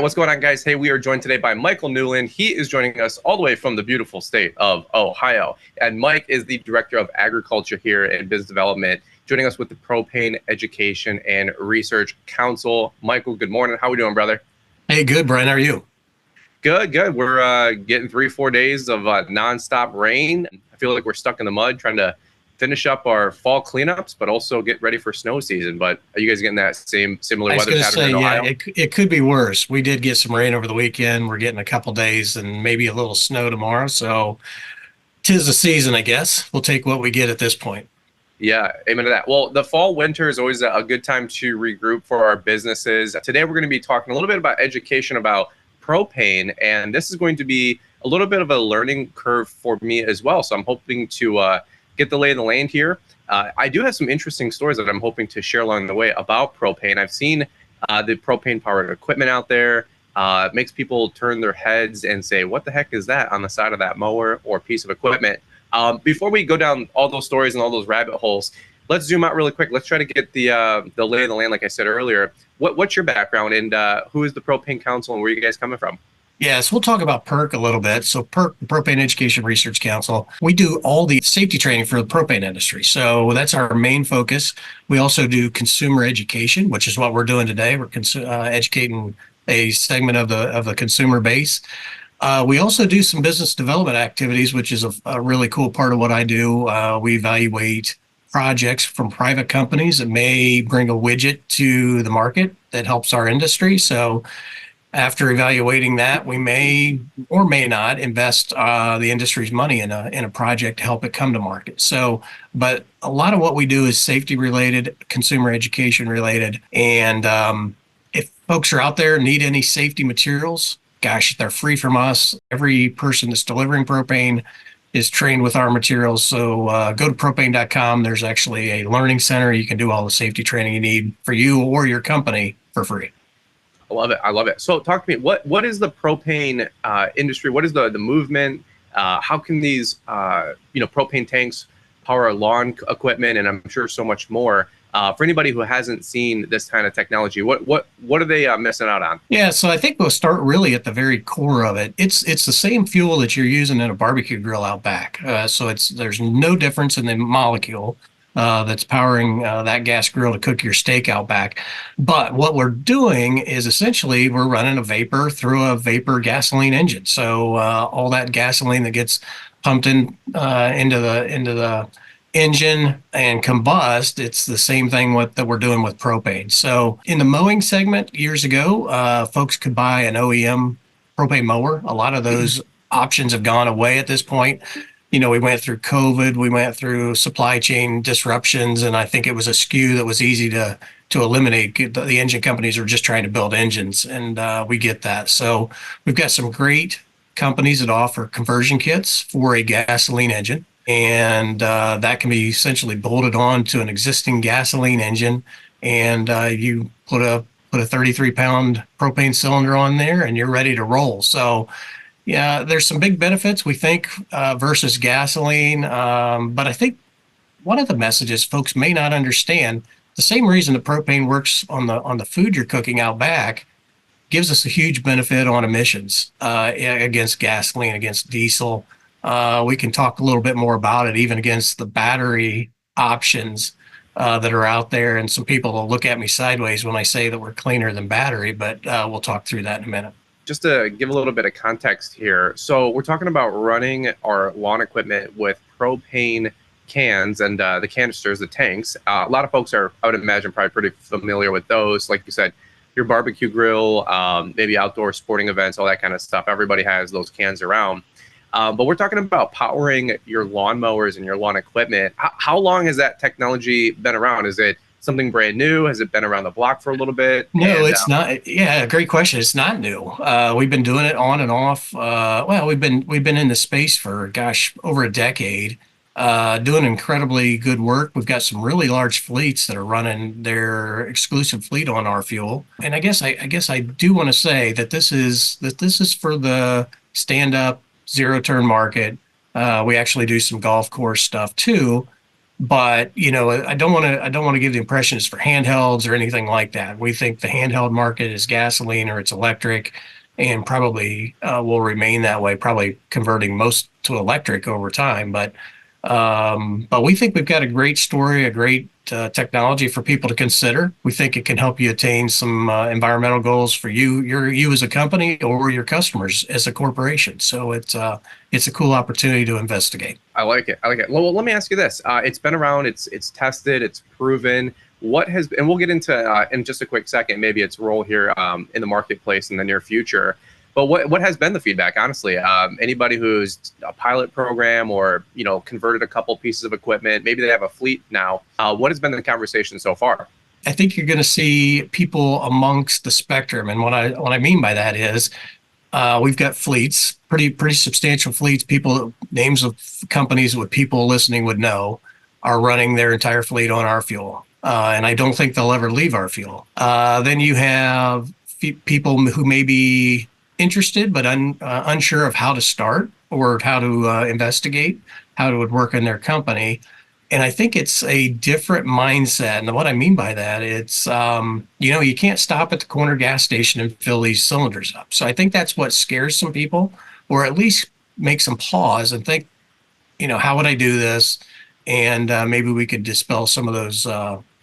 What's going on, guys? Hey, we are joined today by Michael Newland. He is joining us all the way from the beautiful state of Ohio. And Mike is the Director of Agriculture here and Business Development, joining us with the Propane Education and Research Council. Michael, good morning. How are we doing, brother? Hey, good, Brian. How are you? Good, good. We're getting 3-4 days of nonstop rain. I feel like we're stuck in the mud trying to finish up our fall cleanups, but also get ready for snow season. But are you guys getting that similar I was weather going to pattern say, in yeah, Ohio? it could be worse. We did get some rain over the weekend. We're getting a couple days and maybe a little snow tomorrow. So 'tis the season, I guess. We'll take what we get at this point. Yeah, amen to that. Well, the fall winter is always a good time to regroup for our businesses. Today, we're going to be talking a little bit about education about propane, and this is going to be a little bit of a learning curve for me as well. So I'm hoping to get the lay of the land here. I do have some interesting stories that I'm hoping to share along the way about propane. I've seen the propane powered equipment out there. It makes people turn their heads and say, what the heck is that on the side of that mower or piece of equipment? Before we go down all those stories and all those rabbit holes, let's zoom out really quick. Let's try to get the lay of the land, like I said earlier. What's your background, and who is the Propane Council, and where are you guys coming from? Yes, we'll talk about PERC a little bit. So PERC, Propane Education Research Council, we do all the safety training for the propane industry. So that's our main focus. We also do consumer education, which is what we're doing today. We're educating a segment of the consumer base. We also do some business development activities, which is a really cool part of what I do. We evaluate projects from private companies that may bring a widget to the market that helps our industry. So after evaluating that, we may or may not invest the industry's money in a project to help it come to market. So, but a lot of what we do is safety related, consumer education related, and if folks are out there and need any safety materials, gosh, they're free from us. Every person that's delivering propane is trained with our materials. So go to propane.com. There's actually a learning center. You can do all the safety training you need for you or your company for free. I love it. I love it. So talk to me. What is the propane industry? What is the movement? How can these propane tanks power lawn equipment, and I'm sure so much more? For anybody who hasn't seen this kind of technology, what are they missing out on? Yeah, so I think we'll start really at the very core of it. It's the same fuel that you're using in a barbecue grill out back. So there's no difference in the molecule that's powering that gas grill to cook your steak out back. But what we're doing is essentially we're running a vapor through a vapor gasoline engine. So all that gasoline that gets pumped into the engine and combust, it's the same thing that we're doing with propane. So in the mowing segment years ago, folks could buy an OEM propane mower. A lot of those options have gone away at this point. We went through COVID, we went through supply chain disruptions, and I think it was a SKU that was easy to eliminate. The engine companies are just trying to build engines, and we get that. So we've got some great companies that offer conversion kits for a gasoline engine, and that can be essentially bolted on to an existing gasoline engine, and you put a 33-pound propane cylinder on there, and you're ready to roll. So yeah, there's some big benefits, we think, versus gasoline. But I think one of the messages folks may not understand, the same reason the propane works on the food you're cooking out back gives us a huge benefit on emissions against gasoline, against diesel. We can talk a little bit more about it, even against the battery options that are out there. And some people will look at me sideways when I say that we're cleaner than battery, but we'll talk through that in a minute. Just to give a little bit of context here, so we're talking about running our lawn equipment with propane cans and the canisters, the tanks. A lot of folks are, I would imagine, probably pretty familiar with those. Like you said, your barbecue grill, maybe outdoor sporting events, all that kind of stuff. Everybody has those cans around. But we're talking about powering your lawnmowers and your lawn equipment. How long has that technology been around? Is it something brand new? Has it been around the block for a little bit? No, it's not. Yeah, great question. It's not new. We've been doing it on and off. Well, we've been in the space for, gosh, over a decade, doing incredibly good work. We've got some really large fleets that are running their exclusive fleet on our fuel. And I guess I do want to say that this is for the stand-up zero turn market. We actually do some golf course stuff too. But I don't want to give the impression it's for handhelds or anything like that. We think the handheld market is gasoline or it's electric, and probably will remain that way. Probably converting most to electric over time. But we think we've got a great story, a great technology for people to consider. We think it can help you attain some environmental goals for you as a company or your customers as a corporation. So it's a cool opportunity to investigate. I like it. I like it. Well, let me ask you this. It's been around. It's tested. It's proven. What has, and we'll get into in just a quick second, maybe its role here in the marketplace in the near future. But what has been the feedback? Honestly, anybody who's a pilot program or converted a couple pieces of equipment, maybe they have a fleet now. What has been the conversation so far? I think you're going to see people amongst the spectrum, and what I mean by that is we've got fleets, pretty substantial fleets. People, names of companies what people listening would know, are running their entire fleet on our fuel, and I don't think they'll ever leave our fuel. Then you have people who may be interested but unsure of how to start or how to investigate how it would work in their company. And I think it's a different mindset. And what I mean by that, it's, you can't stop at the corner gas station and fill these cylinders up. So I think that's what scares some people, or at least makes them pause and think, how would I do this? And maybe we could dispel some of those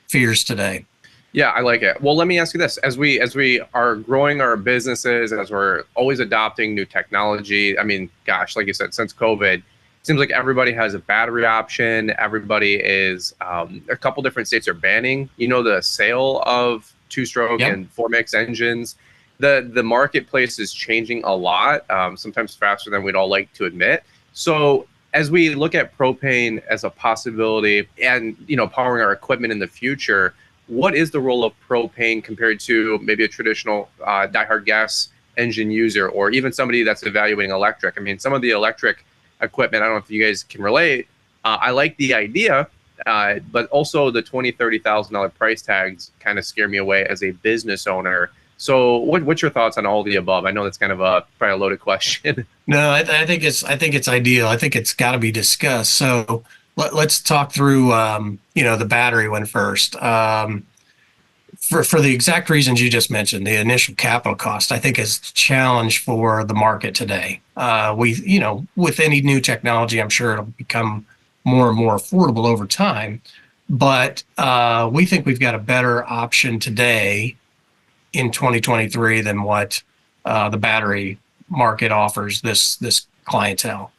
fears today. Yeah, I like it. Well, let me ask you this: as we are growing our businesses, as we're always adopting new technology. I mean, gosh, like you said, since COVID, seems like everybody has a battery option. Everybody is a couple different states are banning, the sale of two-stroke Yep. and four-mix engines. The marketplace is changing a lot, sometimes faster than we'd all like to admit. So as we look at propane as a possibility and powering our equipment in the future, what is the role of propane compared to maybe a traditional diehard gas engine user, or even somebody that's evaluating electric? I mean, some of the electric equipment, I don't know if you guys can relate. I like the idea, but also the $20,000-$30,000 price tags kind of scare me away as a business owner. So what's your thoughts on all the above? I know that's kind of probably a loaded question. No, I think it's ideal. I think it's got to be discussed. So let's talk through, the battery one first. For the exact reasons you just mentioned, the initial capital cost, I think, is a challenge for the market today. With any new technology, I'm sure it'll become more and more affordable over time. But we think we've got a better option today in 2023 than what the battery market offers this clientele.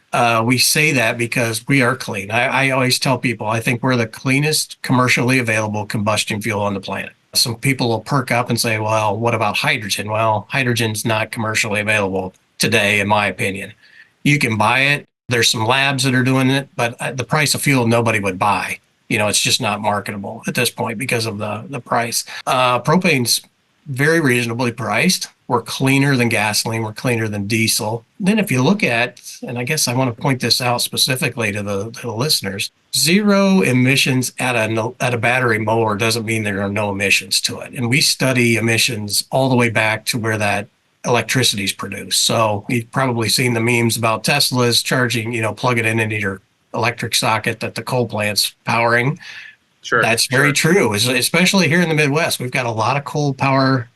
We say that because we are clean. I always tell people I think we're the cleanest commercially available combustion fuel on the planet. Some people will perk up and say, well, what about hydrogen? Well, hydrogen's not commercially available today, in my opinion. You can buy it. There's some labs that are doing it, but the price of fuel nobody would buy. It's just not marketable at this point because of the price. Propane's very reasonably priced. We're cleaner than gasoline. We're cleaner than diesel. Then if you look at, and I guess I want to point this out specifically to the listeners, zero emissions at a battery mower doesn't mean there are no emissions to it. And we study emissions all the way back to where that electricity is produced. So you've probably seen the memes about Teslas charging, plug it into your electric socket that the coal plant's powering. Sure. That's very true, especially here in the Midwest. We've got a lot of coal power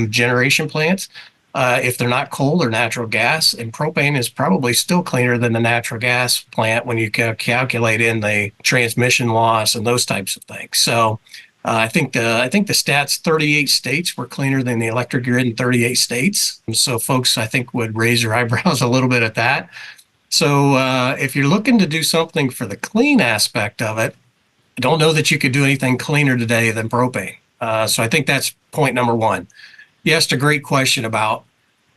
generation plants. If they're not coal or natural gas, and propane is probably still cleaner than the natural gas plant when you calculate in the transmission loss and those types of things. So I think the stats, 38 states were cleaner than the electric grid in 38 states. So folks, I think, would raise their eyebrows a little bit at that. So if you're looking to do something for the clean aspect of it, I don't know that you could do anything cleaner today than propane. So I think that's point number one. You asked a great question about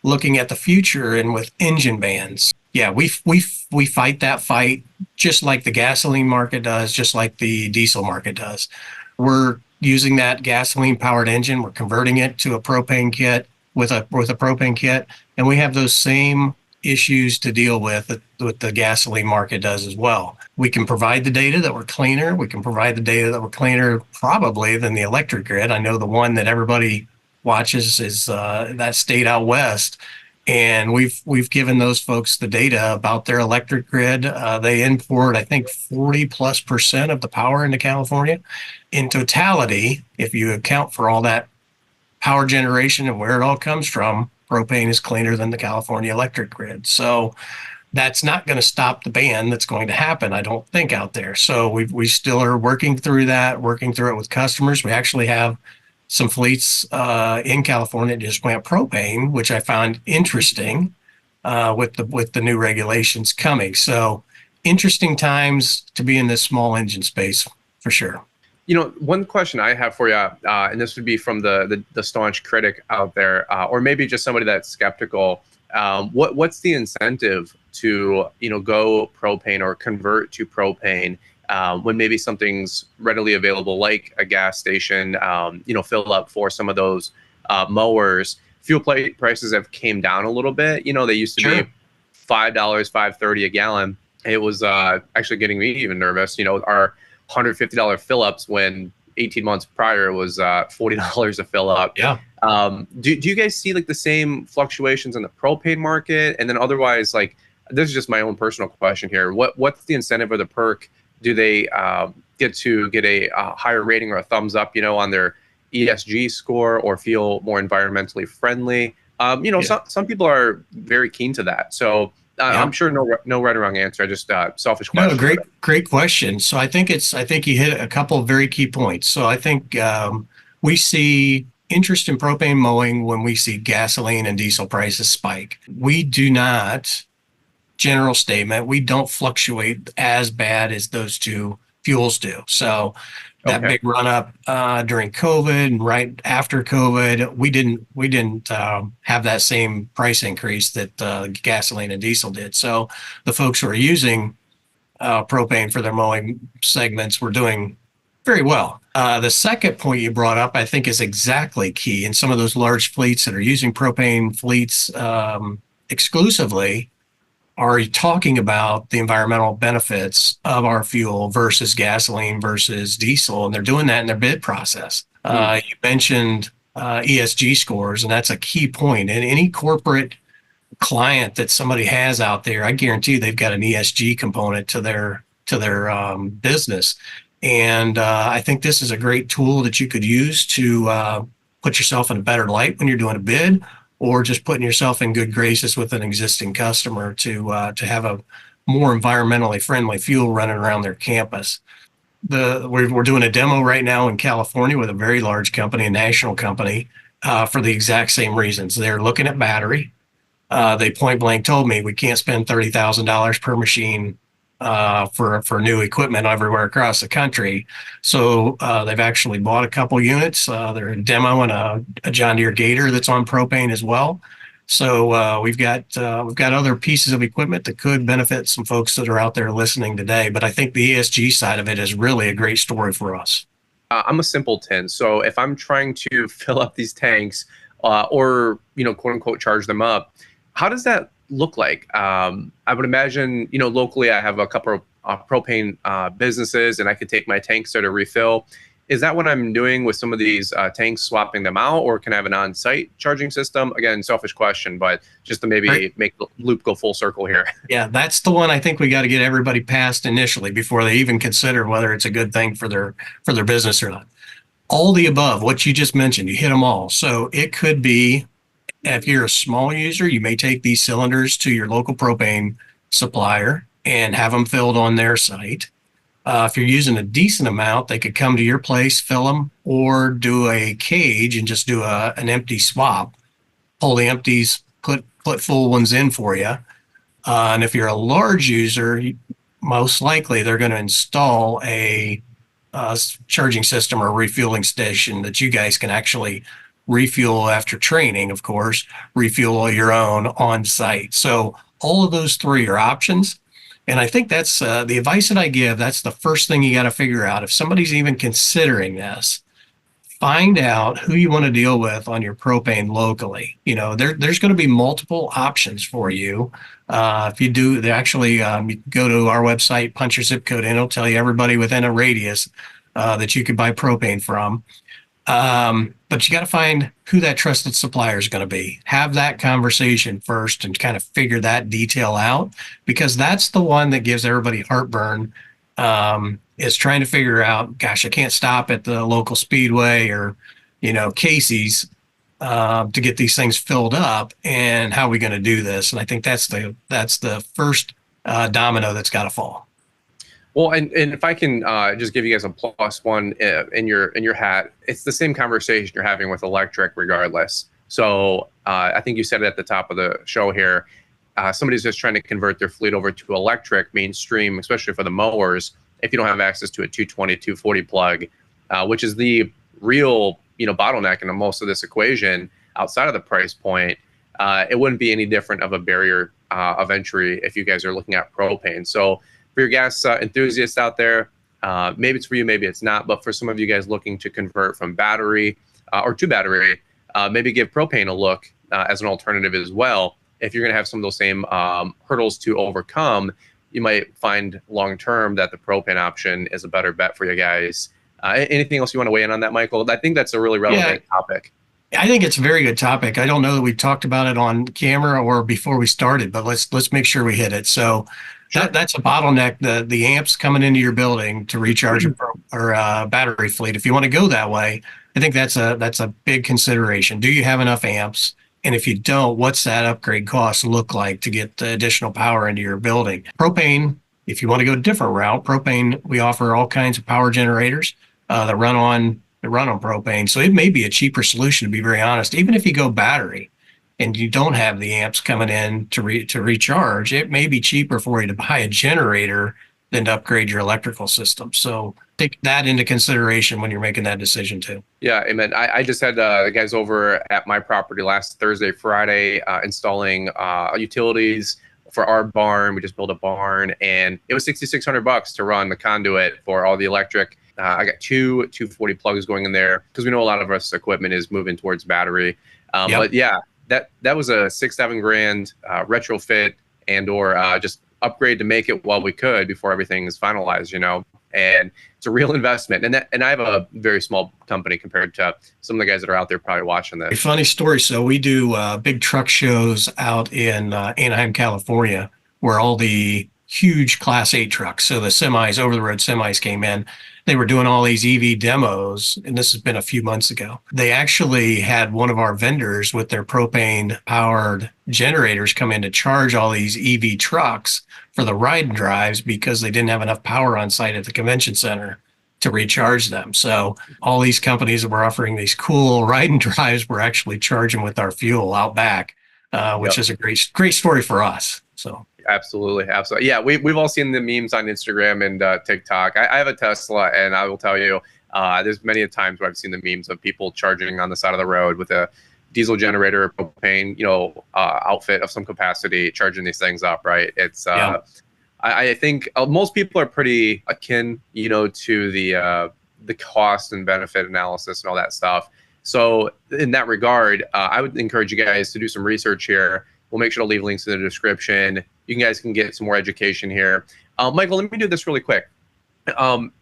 looking at the future and with engine bans. Yeah, we fight that fight just like the gasoline market does, just like the diesel market does. We're using that gasoline powered engine. We're converting it to a propane kit with a propane kit, and we have those same issues to deal with that the gasoline market does as well. We can provide the data that we're cleaner. We can provide the data that we're cleaner probably than the electric grid. I know the one that everybody watches is that state out west. And we've given those folks the data about their electric grid. They import, I think, 40+% of the power into California. In totality, if you account for all that power generation and where it all comes from, propane is cleaner than the California electric grid. So that's not going to stop the ban that's going to happen, I don't think, out there. So we still are working through that, working through it with customers. We actually have some fleets in California that just went propane, which I found interesting with the new regulations coming. So interesting times to be in this small engine space for sure. One question I have for you, and this would be from the staunch critic out there, or maybe just somebody that's skeptical. What's the incentive to go propane or convert to propane when maybe something's readily available, like a gas station? Fill up for some of those mowers. Fuel prices have came down a little bit. They used to Sure. be $5, $5.30 a gallon. It was actually getting me even nervous. Our $150 fill ups when 18 months prior was $40 a fill up. Yeah. Do you guys see like the same fluctuations in the propane market? And then otherwise, like, this is just my own personal question here. What's the incentive or the perk? Do they get to get a higher rating or a thumbs up, on their ESG score, or feel more environmentally friendly? Some people are very keen to that. So Yeah. I'm sure no right or wrong answer. I just selfish No, question. great question. So I think you hit a couple of very key points. So I think we see interest in propane mowing when we see gasoline and diesel prices spike. We do not, general statement, we don't fluctuate as bad as those two fuels do. So that Okay. big run up during COVID and right after COVID, we didn't have that same price increase that gasoline and diesel did. So the folks who are using propane for their mowing segments were doing very well. The second point you brought up, I think, is exactly key. And some of those large fleets that are using propane fleets exclusively are talking about the environmental benefits of our fuel versus gasoline versus diesel, and they're doing that in their bid process. You mentioned ESG scores, and that's a key point. And any corporate client that somebody has out there, I guarantee they've got an ESG component to their business. And I think this is a great tool that you could use to put yourself in a better light when you're doing a bid, or just putting yourself in good graces with an existing customer to have a more environmentally friendly fuel running around their campus. We're doing a demo right now in California with a very large company, a national company, for the exact same reasons. They're looking at battery. They point blank told me we can't spend $30,000 per machine for new equipment everywhere across the country. So they've actually bought a couple units. They're demoing a John Deere Gator that's on propane as well. So we've got other pieces of equipment that could benefit some folks that are out there listening today. But I think the ESG side of it is really a great story for us. I'm a simpleton, so if I'm trying to fill up these tanks, or quote unquote charge them up, how does that look like? I would imagine, locally I have a couple of propane businesses, and I could take my tanks there to refill. Is that what I'm doing with some of these tanks, swapping them out, or can I have an on-site charging system? Again, selfish question, but just to maybe make the loop go full circle here. Yeah, that's the one I think we got to get everybody past initially before they even consider whether it's a good thing for their business or not. All the above, what you just mentioned, you hit them all. So it could be, if you're a small user, you may take these cylinders to your local propane supplier and have them filled on their site. If you're using a decent amount, they could come to your place, fill them, or do a cage and just do an empty swap. Pull the empties, put full ones in for you. And if you're a large user, most likely they're going to install a charging system or refueling station that you guys can actually refuel after training, of course, refuel your own on site. So all of those three are options. And I think that's the advice that I give. That's the first thing you got to figure out. If somebody's even considering this, find out who you want to deal with on your propane locally. There's going to be multiple options for you. If you do, they actually you go to our website, punch your zip code in, it'll tell you everybody within a radius that you could buy propane from. But you got to find who that trusted supplier is going to be. Have that conversation first and kind of figure that detail out, because that's the one that gives everybody heartburn. Is trying to figure out, gosh, I can't stop at the local speedway or, Casey's to get these things filled up. And how are we going to do this? And I think that's the first domino that's got to fall. Well, and if I can just give you guys a plus one in your hat, it's the same conversation you're having with electric, regardless. So I think you said it at the top of the show here. Somebody's just trying to convert their fleet over to electric mainstream, especially for the mowers. If you don't have access to a 220, 240 plug, which is the real bottleneck in most of this equation, outside of the price point, it wouldn't be any different of a barrier of entry if you guys are looking at propane. So for your gas enthusiasts out there, maybe it's for you, maybe it's not. But for some of you guys looking to convert from battery or to battery, maybe give propane a look as an alternative as well. If you're going to have some of those same hurdles to overcome, you might find long term that the propane option is a better bet for you guys. Anything else you want to weigh in on that, Michael? I think that's a really relevant topic. I think it's a very good topic. I don't know that we talked about it on camera or before we started, but let's make sure we hit it. So Sure. that's a bottleneck. The amps coming into your building to recharge a battery fleet. If you want to go that way, I think that's a big consideration. Do you have enough amps? And if you don't, what's that upgrade cost look like to get the additional power into your building? Propane, if you want to go a different route, propane, we offer all kinds of power generators that run on propane. So it may be a cheaper solution, to be very honest. Even if you go battery and you don't have the amps coming in to recharge, it may be cheaper for you to buy a generator than to upgrade your electrical system. So take that into consideration when you're making that decision too. Yeah, amen. I just had the guys over at my property last Thursday, Friday, installing utilities for our barn. We just built a barn, and it was $6,600 to run the conduit for all the electric. I got two 240 plugs going in there because we know a lot of us equipment is moving towards battery. But yeah, that was a 6-7 grand retrofit and/or just upgrade to make it while we could before everything is finalized. And it's a real investment. And I have a very small company compared to some of the guys that are out there probably watching this. A funny story. So we do big truck shows out in Anaheim, California, where all the huge Class 8 trucks, so the semis, over-the-road semis came in. They were doing all these EV demos, and this has been a few months ago. They actually had one of our vendors with their propane-powered generators come in to charge all these EV trucks for the ride and drives because they didn't have enough power on site at the convention center to recharge them. So all these companies that were offering these cool ride and drives were actually charging with our fuel out back, which is a great story for us. So. Absolutely. Yeah, we've all seen the memes on Instagram and TikTok. I have a Tesla, and I will tell you, there's many times where I've seen the memes of people charging on the side of the road with a diesel generator, propane, outfit of some capacity, charging these things up. Right? It's I think most people are pretty akin, to the cost and benefit analysis and all that stuff. So in that regard, I would encourage you guys to do some research here. We'll make sure to leave links in the description. You guys can get some more education here. Michael, let me do this really quick.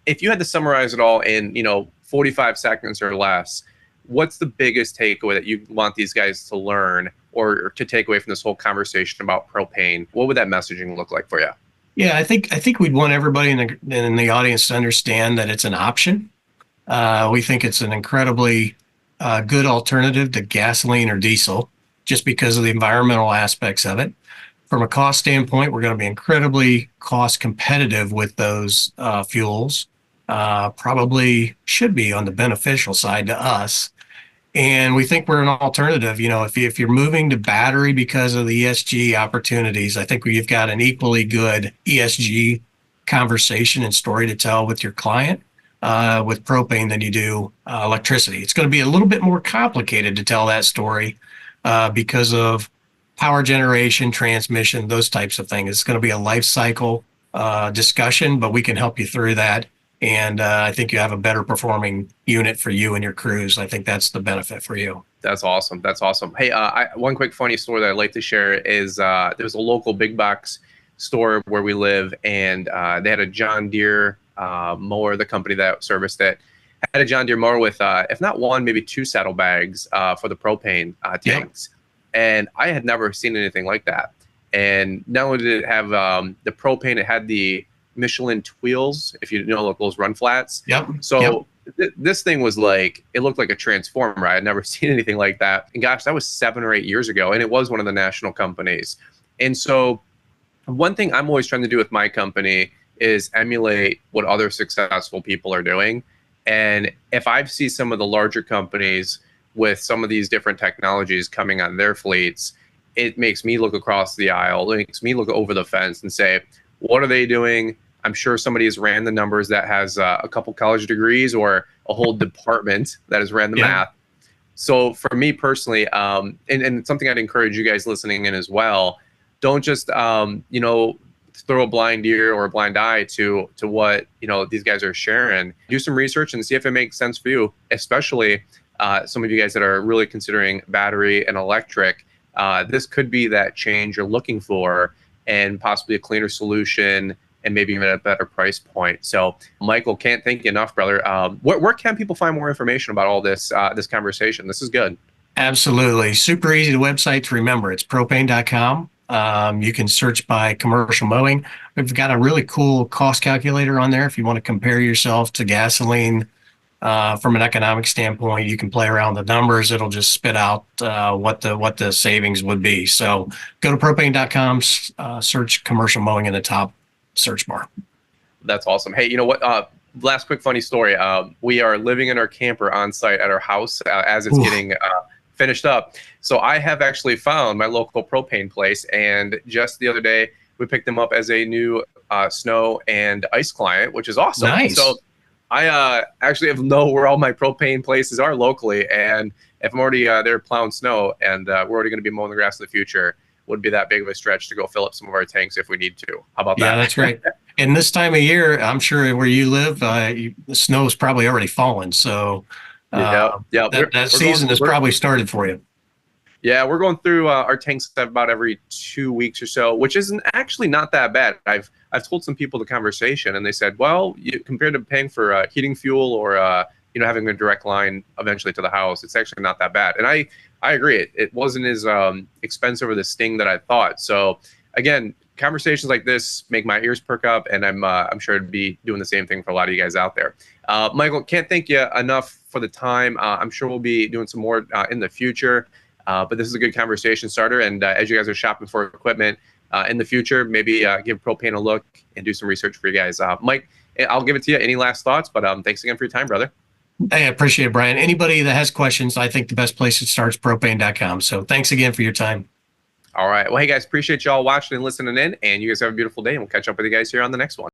If you had to summarize it all in, 45 seconds or less, what's the biggest takeaway that you want these guys to learn or to take away from this whole conversation about propane? What would that messaging look like for you? Yeah, I think we'd want everybody in the audience to understand that it's an option. We think it's an incredibly good alternative to gasoline or diesel, just because of the environmental aspects of it. From a cost standpoint, we're going to be incredibly cost competitive with those fuels. Probably should be on the beneficial side to us. And we think we're an alternative. If you're moving to battery because of the ESG opportunities, I think we've got an equally good ESG conversation and story to tell with your client with propane than you do electricity. It's going to be a little bit more complicated to tell that story because of power generation, transmission, those types of things. It's going to be a life cycle discussion, but we can help you through that. And I think you have a better performing unit for you and your crews. I think that's the benefit for you. That's awesome. Hey, one quick funny story that I'd like to share is there's a local big box store where we live, and they had a John Deere mower, the company that serviced it. had a John Deere mower with, if not one, maybe two saddlebags for the propane Yep. tanks. And I had never seen anything like that. And not only did it have the propane, it had the Michelin wheels, if you know, like those run flats. Yep. So this thing was like, it looked like a transformer. I had never seen anything like that. And gosh, that was 7 or 8 years ago. And it was one of the national companies. And so one thing I'm always trying to do with my company is emulate what other successful people are doing. And if I see some of the larger companies with some of these different technologies coming on their fleets, it makes me look across the aisle. It makes me look over the fence and say, what are they doing? I'm sure somebody has ran the numbers that has a couple college degrees or a whole department that has ran the math. So for me personally, and something I'd encourage you guys listening in as well, don't just, throw a blind ear or a blind eye to what, these guys are sharing. Do some research and see if it makes sense for you, especially some of you guys that are really considering battery and electric. This could be that change you're looking for and possibly a cleaner solution and maybe even at a better price point. So, Michael, can't thank you enough, brother. Where can people find more information about all this this conversation? This is good. Absolutely. Super easy to website to remember. It's propane.com. You can search by commercial mowing. We've got a really cool cost calculator on there. If you want to compare yourself to gasoline from an economic standpoint, you can play around with the numbers. It'll just spit out what the savings would be. So go to propane.com, search commercial mowing in the top search bar. That's awesome. Hey, you know what? Last quick funny story. We are living in our camper on site at our house as it's getting finished up. So I have actually found my local propane place, and just the other day we picked them up as a new snow and ice client, which is awesome. Nice. So I actually know where all my propane places are locally, and if I'm already there plowing snow and we're already going to be mowing the grass in the future, wouldn't be that big of a stretch to go fill up some of our tanks if we need to. How about that? Yeah, that's right. And this time of year, I'm sure where you live, the snow is probably already fallen. So that season has probably started for you. Yeah, we're going through our tanks about every 2 weeks or so, which isn't actually not that bad. I've told some people the conversation, and they said, well, compared to paying for heating fuel or having a direct line eventually to the house, it's actually not that bad. And I agree. It wasn't as expensive or the sting that I thought. So again, conversations like this make my ears perk up, and I'm sure it'd be doing the same thing for a lot of you guys out there. Michael, can't thank you enough for the time. I'm sure we'll be doing some more in the future. But this is a good conversation starter. And as you guys are shopping for equipment in the future, maybe give Propane a look and do some research for you guys. Mike, I'll give it to you. Any last thoughts? But thanks again for your time, brother. Hey, I appreciate it, Brian. Anybody that has questions, I think the best place to start is propane.com. So thanks again for your time. All right. Well, hey, guys, appreciate you all watching and listening in. And you guys have a beautiful day. And we'll catch up with you guys here on the next one.